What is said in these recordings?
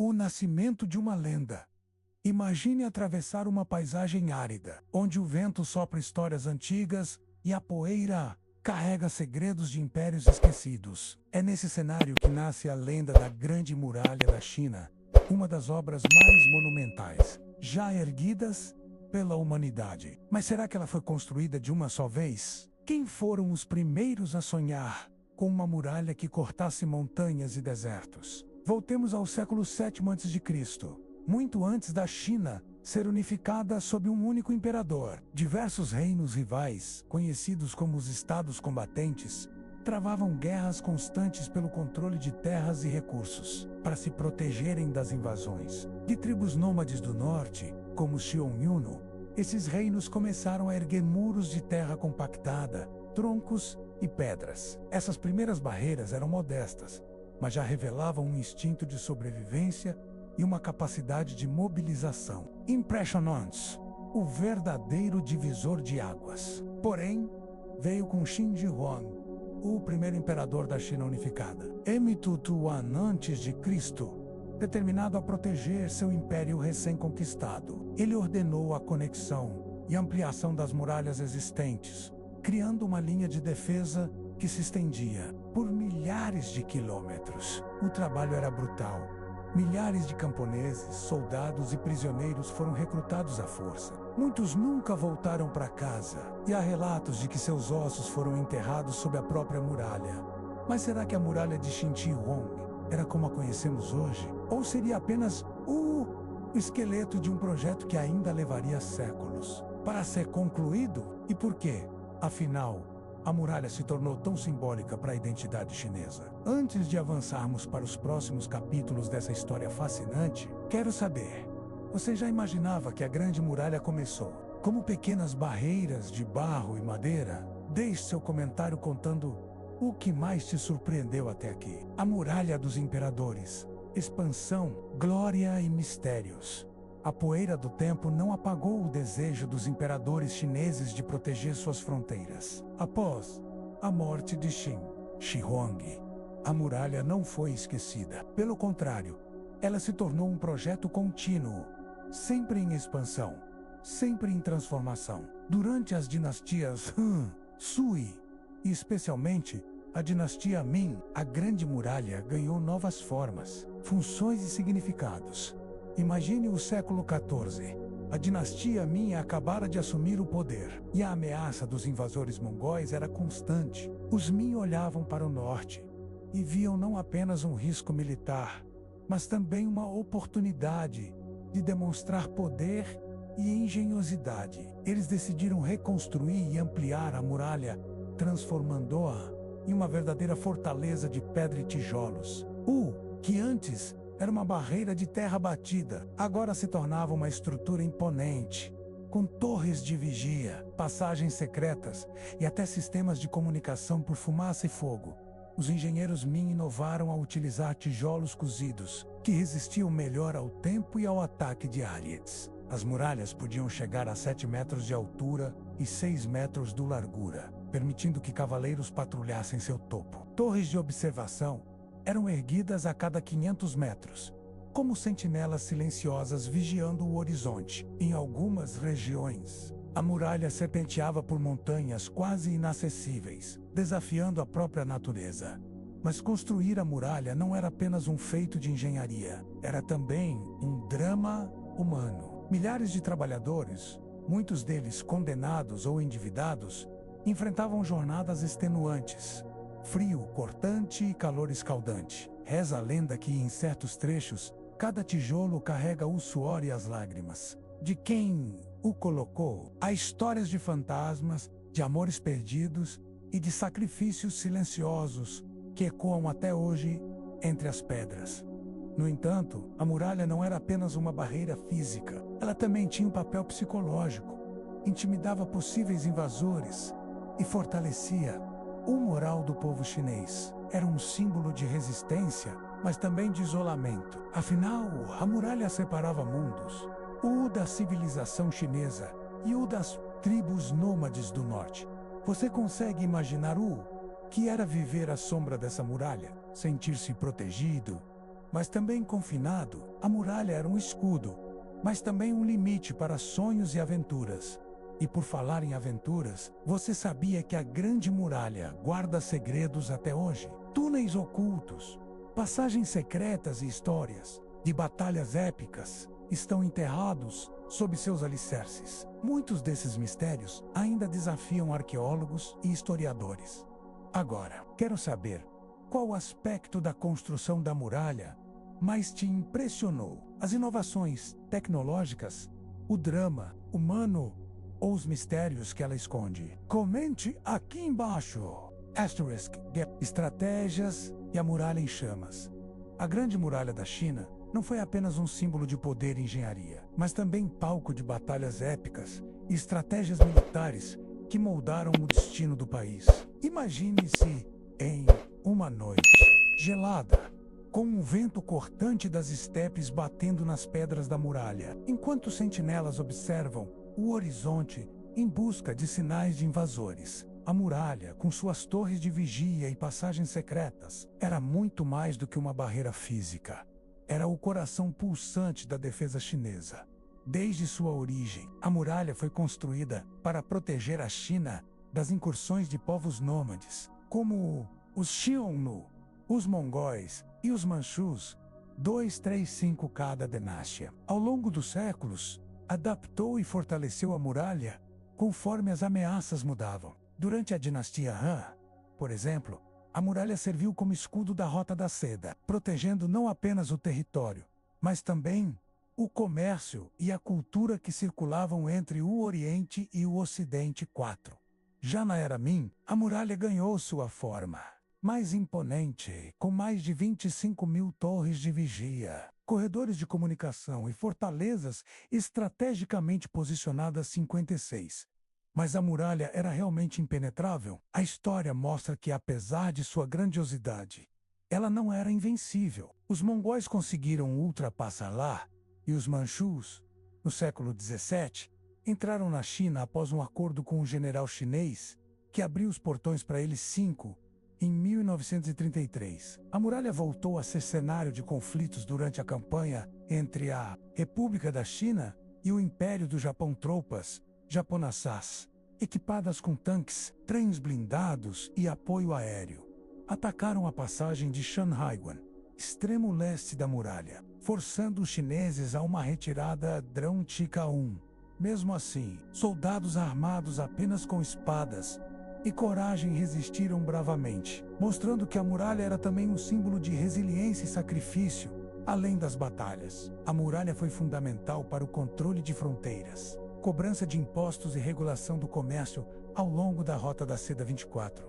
O nascimento de uma lenda. Imagine atravessar uma paisagem árida, onde o vento sopra histórias antigas e a poeira carrega segredos de impérios esquecidos. É nesse cenário que nasce a lenda da Grande Muralha da China, uma das obras mais monumentais já erguidas pela humanidade. Mas será que ela foi construída de uma só vez? Quem foram os primeiros a sonhar com uma muralha que cortasse montanhas e desertos? Voltemos ao século VII a.C., muito antes da China ser unificada sob um único imperador. Diversos reinos rivais, conhecidos como os estados combatentes, travavam guerras constantes pelo controle de terras e recursos, para se protegerem das invasões de tribos nômades do norte, como os Xiongnu. Esses reinos começaram a erguer muros de terra compactada, troncos e pedras. Essas primeiras barreiras eram modestas, mas já revelavam um instinto de sobrevivência e uma capacidade de mobilização impressionantes, o verdadeiro divisor de águas. Porém, veio com Qin Shi Huang, o primeiro imperador da China unificada, Emito Tuan a.C., determinado a proteger seu império recém-conquistado. Ele ordenou a conexão e ampliação das muralhas existentes, criando uma linha de defesa que se estendia por milhares de quilômetros. O trabalho era brutal. Milhares de camponeses, soldados e prisioneiros foram recrutados à força. Muitos nunca voltaram para casa, e há relatos de que seus ossos foram enterrados sob a própria muralha. Mas será que a muralha de Qin Shi Huang era como a conhecemos hoje? Ou seria apenas o esqueleto de um projeto que ainda levaria séculos para ser concluído? E por quê? Afinal, a muralha se tornou tão simbólica para a identidade chinesa. Antes de avançarmos para os próximos capítulos dessa história fascinante, quero saber, você já imaginava que a Grande Muralha começou como pequenas barreiras de barro e madeira? Deixe seu comentário contando o que mais te surpreendeu até aqui. A Muralha dos Imperadores. Expansão, glória e mistérios. A poeira do tempo não apagou o desejo dos imperadores chineses de proteger suas fronteiras. Após a morte de Qin Shi Huang, a muralha não foi esquecida. Pelo contrário, ela se tornou um projeto contínuo, sempre em expansão, sempre em transformação. Durante as dinastias Han, Sui e especialmente a dinastia Ming, a Grande Muralha ganhou novas formas, funções e significados. Imagine o século XIV. A dinastia Ming acabara de assumir o poder, e a ameaça dos invasores mongóis era constante. Os Ming olhavam para o norte e viam não apenas um risco militar, mas também uma oportunidade de demonstrar poder e engenhosidade. Eles decidiram reconstruir e ampliar a muralha, transformando-a em uma verdadeira fortaleza de pedra e tijolos. Que antes era uma barreira de terra batida, agora se tornava uma estrutura imponente, com torres de vigia, passagens secretas e até sistemas de comunicação por fumaça e fogo. Os engenheiros Ming inovaram ao utilizar tijolos cozidos, que resistiam melhor ao tempo e ao ataque de aliens. As muralhas podiam chegar a 7 metros de altura e 6 metros de largura, permitindo que cavaleiros patrulhassem seu topo. Torres de observação eram erguidas a cada 500 metros, como sentinelas silenciosas vigiando o horizonte. Em algumas regiões, a muralha serpenteava por montanhas quase inacessíveis, desafiando a própria natureza. Mas construir a muralha não era apenas um feito de engenharia, era também um drama humano. Milhares de trabalhadores, muitos deles condenados ou endividados, enfrentavam jornadas extenuantes, frio cortante e calor escaldante. Reza a lenda que, em certos trechos, cada tijolo carrega o suor e as lágrimas de quem o colocou. Há histórias de fantasmas, de amores perdidos e de sacrifícios silenciosos que ecoam até hoje entre as pedras. No entanto, a muralha não era apenas uma barreira física, ela também tinha um papel psicológico, intimidava possíveis invasores e fortalecia o moral do povo chinês. Era um símbolo de resistência, mas também de isolamento. Afinal, a muralha separava mundos, o da civilização chinesa e o das tribos nômades do norte. Você consegue imaginar o que era viver à sombra dessa muralha? Sentir-se protegido, Mas também confinado, a muralha era um escudo, mas também um limite para sonhos e aventuras. E por falar em aventuras, você sabia que a Grande Muralha guarda segredos até hoje? Túneis ocultos, passagens secretas e histórias de batalhas épicas estão enterrados sob seus alicerces. Muitos desses mistérios ainda desafiam arqueólogos e historiadores. Agora, quero saber qual aspecto da construção da muralha mais te impressionou? As inovações tecnológicas, o drama humano ou os mistérios que ela esconde? Comente aqui embaixo. Estratégias e a muralha em chamas. A Grande Muralha da China não foi apenas um símbolo de poder e engenharia, mas também palco de batalhas épicas e estratégias militares que moldaram o destino do país. Imagine-se em uma noite gelada, com um vento cortante das estepes batendo nas pedras da muralha, enquanto sentinelas observam o horizonte em busca de sinais de invasores. A muralha, com suas torres de vigia e passagens secretas, era muito mais do que uma barreira física. Era o coração pulsante da defesa chinesa. Desde sua origem, a muralha foi construída para proteger a China das incursões de povos nômades, como os Xiongnu, os mongóis e os manchus, 235 cada dinastia. Ao longo dos séculos, adaptou e fortaleceu a muralha conforme as ameaças mudavam. Durante a dinastia Han, por exemplo, a muralha serviu como escudo da Rota da Seda, protegendo não apenas o território, mas também o comércio e a cultura que circulavam entre o Oriente e o Ocidente. 4. Já na Era Ming, a muralha ganhou sua forma mais imponente, com mais de 25.000 torres de vigia, corredores de comunicação e fortalezas estrategicamente posicionadas. 56. Mas a muralha era realmente impenetrável? A história mostra que, apesar de sua grandiosidade, ela não era invencível. Os mongóis conseguiram ultrapassar lá, e os manchus, no século XVII, entraram na China após um acordo com um general chinês, que abriu os portões para eles em 1933. A muralha voltou a ser cenário de conflitos durante a campanha entre a República da China e o Império do Japão. Tropas japonesas, equipadas com tanques, trens blindados e apoio aéreo, atacaram a passagem de Shanhaiguan, extremo leste da muralha, forçando os chineses a uma retirada drástica. 1. Mesmo assim, soldados armados apenas com espadas e coragem resistiram bravamente, mostrando que a muralha era também um símbolo de resiliência e sacrifício. Além das batalhas, a muralha foi fundamental para o controle de fronteiras, cobrança de impostos e regulação do comércio ao longo da Rota da Seda. 24.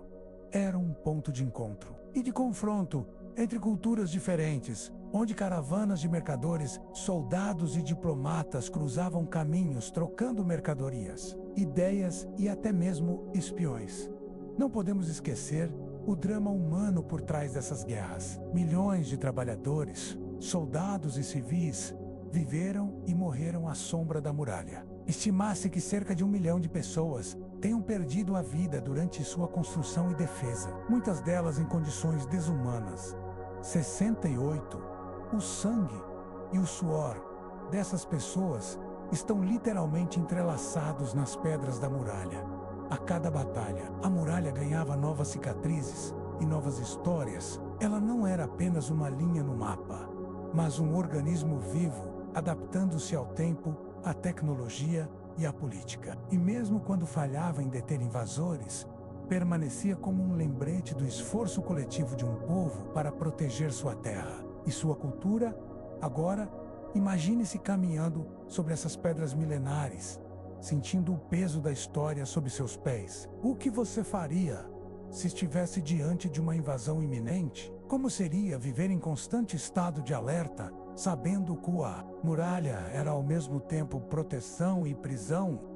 Era um ponto de encontro e de confronto entre culturas diferentes, onde caravanas de mercadores, soldados e diplomatas cruzavam caminhos trocando mercadorias, ideias e até mesmo espiões. Não podemos esquecer o drama humano por trás dessas guerras. Milhões de trabalhadores, soldados e civis viveram e morreram à sombra da muralha. Estima-se que cerca de 1 milhão de pessoas tenham perdido a vida durante sua construção e defesa, muitas delas em condições desumanas. 68. O sangue e o suor dessas pessoas estão literalmente entrelaçados nas pedras da muralha. A cada batalha, a muralha ganhava novas cicatrizes e novas histórias. Ela não era apenas uma linha no mapa, mas um organismo vivo, adaptando-se ao tempo, à tecnologia e à política. E mesmo quando falhava em deter invasores, permanecia como um lembrete do esforço coletivo de um povo para proteger sua terra e sua cultura. Agora, imagine-se caminhando sobre essas pedras milenares, sentindo o peso da história sob seus pés. O que você faria se estivesse diante de uma invasão iminente? Como seria viver em constante estado de alerta, sabendo que a muralha era ao mesmo tempo proteção e prisão?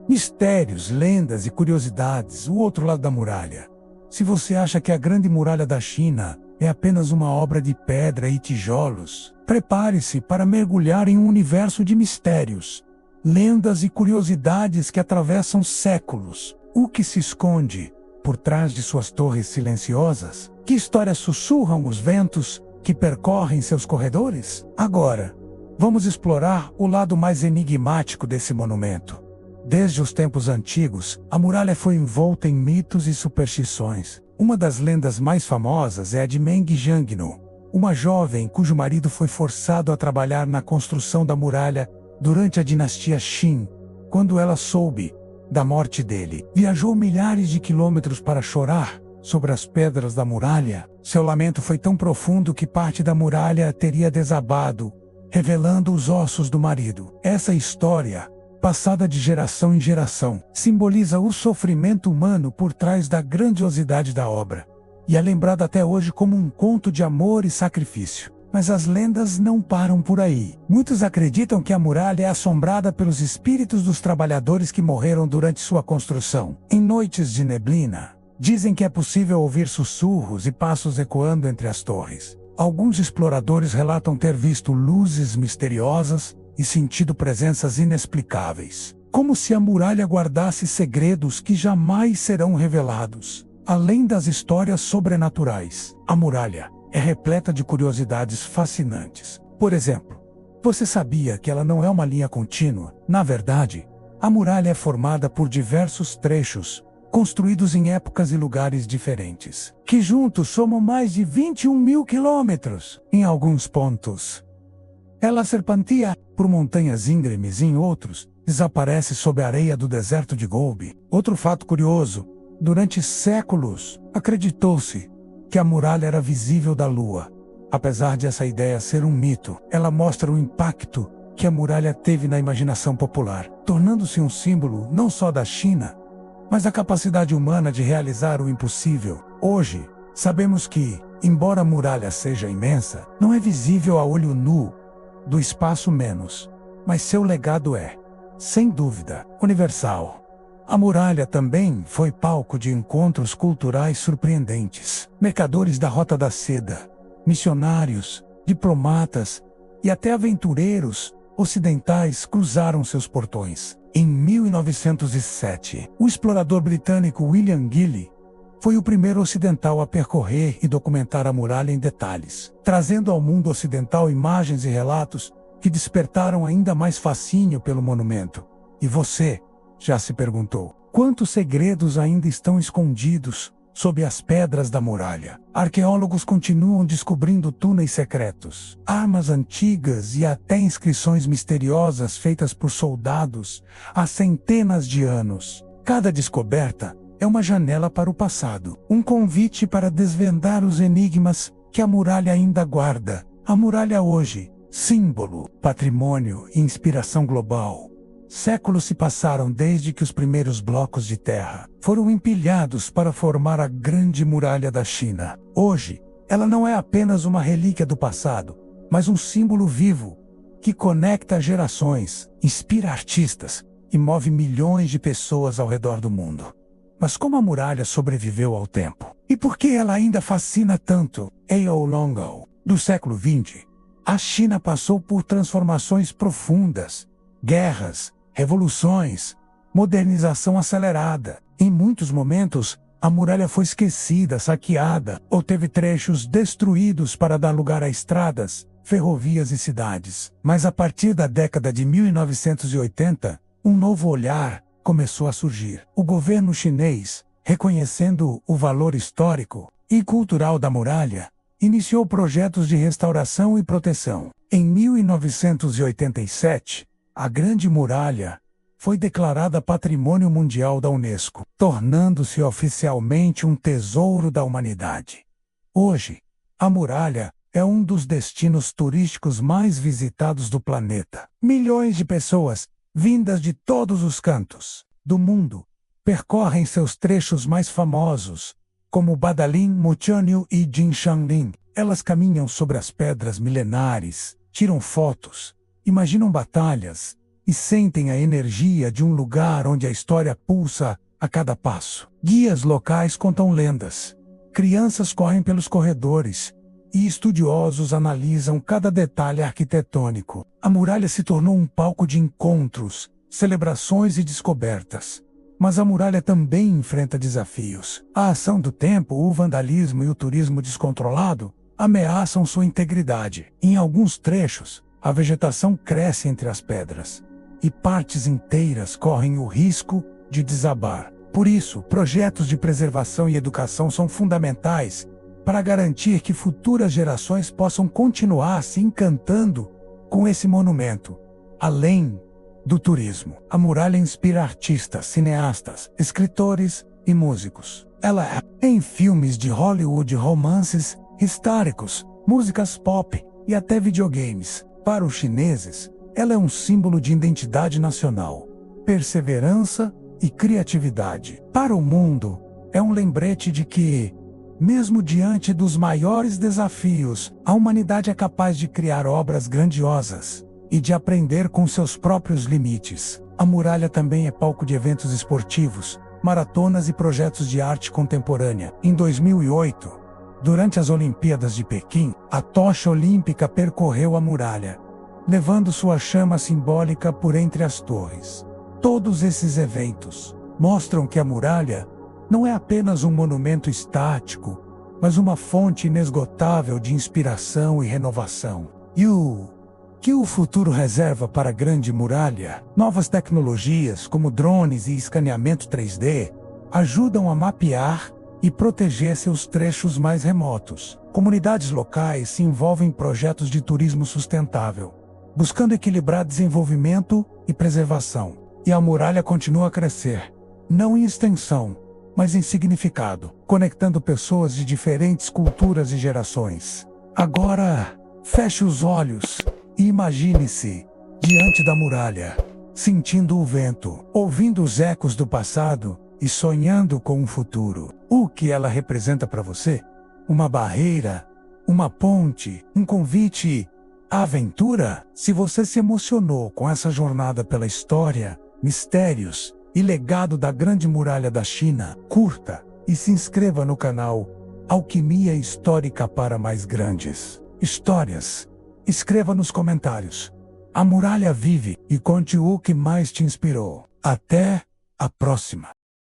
Mistérios, lendas e curiosidades, o outro lado da muralha. Se você acha que a Grande Muralha da China é apenas uma obra de pedra e tijolos, prepare-se para mergulhar em um universo de mistérios, lendas e curiosidades que atravessam séculos. O que se esconde por trás de suas torres silenciosas? Que histórias sussurram os ventos que percorrem seus corredores? Agora, vamos explorar o lado mais enigmático desse monumento. Desde os tempos antigos, a muralha foi envolta em mitos e superstições. Uma das lendas mais famosas é a de Meng Jiangnu, uma jovem cujo marido foi forçado a trabalhar na construção da muralha durante a dinastia Qin. Quando ela soube da morte dele, viajou milhares de quilômetros para chorar sobre as pedras da muralha. Seu lamento foi tão profundo que parte da muralha teria desabado, revelando os ossos do marido. Essa história, passada de geração em geração, simboliza o sofrimento humano por trás da grandiosidade da obra, e é lembrada até hoje como um conto de amor e sacrifício. Mas as lendas não param por aí. Muitos acreditam que a muralha é assombrada pelos espíritos dos trabalhadores que morreram durante sua construção. Em noites de neblina, dizem que é possível ouvir sussurros e passos ecoando entre as torres. Alguns exploradores relatam ter visto luzes misteriosas e sentido presenças inexplicáveis, como se a muralha guardasse segredos que jamais serão revelados. Além das histórias sobrenaturais, a muralha é repleta de curiosidades fascinantes. Por exemplo, você sabia que ela não é uma linha contínua? Na verdade, a muralha é formada por diversos trechos, construídos em épocas e lugares diferentes, que juntos somam mais de 21 mil quilômetros. Em alguns pontos, ela serpenteia por montanhas íngremes e em outros, desaparece sob a areia do deserto de Gobi. Outro fato curioso: durante séculos, acreditou-se que a muralha era visível da Lua. Apesar de essa ideia ser um mito, ela mostra o impacto que a muralha teve na imaginação popular, tornando-se um símbolo não só da China, mas da capacidade humana de realizar o impossível. Hoje, sabemos que, embora a muralha seja imensa, não é visível a olho nu, do espaço menos, mas seu legado é, sem dúvida, universal. A muralha também foi palco de encontros culturais surpreendentes. Mercadores da Rota da Seda, missionários, diplomatas e até aventureiros ocidentais cruzaram seus portões. Em 1907, o explorador britânico William Gilly foi o primeiro ocidental a percorrer e documentar a muralha em detalhes, trazendo ao mundo ocidental imagens e relatos que despertaram ainda mais fascínio pelo monumento. E você já se perguntou: quantos segredos ainda estão escondidos sob as pedras da muralha? Arqueólogos continuam descobrindo túneis secretos, armas antigas e até inscrições misteriosas feitas por soldados há centenas de anos. Cada descoberta é uma janela para o passado, um convite para desvendar os enigmas que a muralha ainda guarda. A muralha hoje, símbolo, patrimônio e inspiração global. Séculos se passaram desde que os primeiros blocos de terra foram empilhados para formar a Grande Muralha da China. Hoje, ela não é apenas uma relíquia do passado, mas um símbolo vivo que conecta gerações, inspira artistas e move milhões de pessoas ao redor do mundo. Mas como a muralha sobreviveu ao tempo? E por que ela ainda fascina tanto? Ao longo do século XX, a China passou por transformações profundas, guerras, revoluções, modernização acelerada. Em muitos momentos, a muralha foi esquecida, saqueada, ou teve trechos destruídos para dar lugar a estradas, ferrovias e cidades. Mas a partir da década de 1980, um novo olhar começou a surgir. O governo chinês, reconhecendo o valor histórico e cultural da muralha, iniciou projetos de restauração e proteção. Em 1987, a Grande Muralha foi declarada Patrimônio Mundial da Unesco, tornando-se oficialmente um tesouro da humanidade. Hoje, a muralha é um dos destinos turísticos mais visitados do planeta. Milhões de pessoas, vindas de todos os cantos do mundo, percorrem seus trechos mais famosos, como Badaling, Mutianyu e Jinshanling. Elas caminham sobre as pedras milenares, tiram fotos, imaginam batalhas e sentem a energia de um lugar onde a história pulsa a cada passo. Guias locais contam lendas, crianças correm pelos corredores e estudiosos analisam cada detalhe arquitetônico. A muralha se tornou um palco de encontros, celebrações e descobertas. Mas a muralha também enfrenta desafios. A ação do tempo, o vandalismo e o turismo descontrolado ameaçam sua integridade. Em alguns trechos, a vegetação cresce entre as pedras, e partes inteiras correm o risco de desabar. Por isso, projetos de preservação e educação são fundamentais para garantir que futuras gerações possam continuar se encantando com esse monumento. Além do turismo, a muralha inspira artistas, cineastas, escritores e músicos. Ela é em filmes de Hollywood, romances históricos, músicas pop e até videogames. Para os chineses, ela é um símbolo de identidade nacional, perseverança e criatividade. Para o mundo, é um lembrete de que, mesmo diante dos maiores desafios, a humanidade é capaz de criar obras grandiosas e de aprender com seus próprios limites. A muralha também é palco de eventos esportivos, maratonas e projetos de arte contemporânea. Em 2008, durante as Olimpíadas de Pequim, a tocha olímpica percorreu a muralha, levando sua chama simbólica por entre as torres. Todos esses eventos mostram que a muralha não é apenas um monumento estático, mas uma fonte inesgotável de inspiração e renovação. E o que o futuro reserva para a Grande Muralha? Novas tecnologias, como drones e escaneamento 3D, ajudam a mapear e proteger seus trechos mais remotos. Comunidades locais se envolvem em projetos de turismo sustentável, buscando equilibrar desenvolvimento e preservação. E a muralha continua a crescer, não em extensão, mas em significado, conectando pessoas de diferentes culturas e gerações. Agora, feche os olhos e imagine-se diante da muralha, sentindo o vento, ouvindo os ecos do passado e sonhando com o futuro. O que ela representa para você? Uma barreira? Uma ponte? Um convite à aventura? Se você se emocionou com essa jornada pela história, mistérios e legado da Grande Muralha da China, curta e se inscreva no canal Alquimia Histórica para mais grandes histórias. Escreva nos comentários: a muralha vive, e conte o que mais te inspirou. Até a próxima!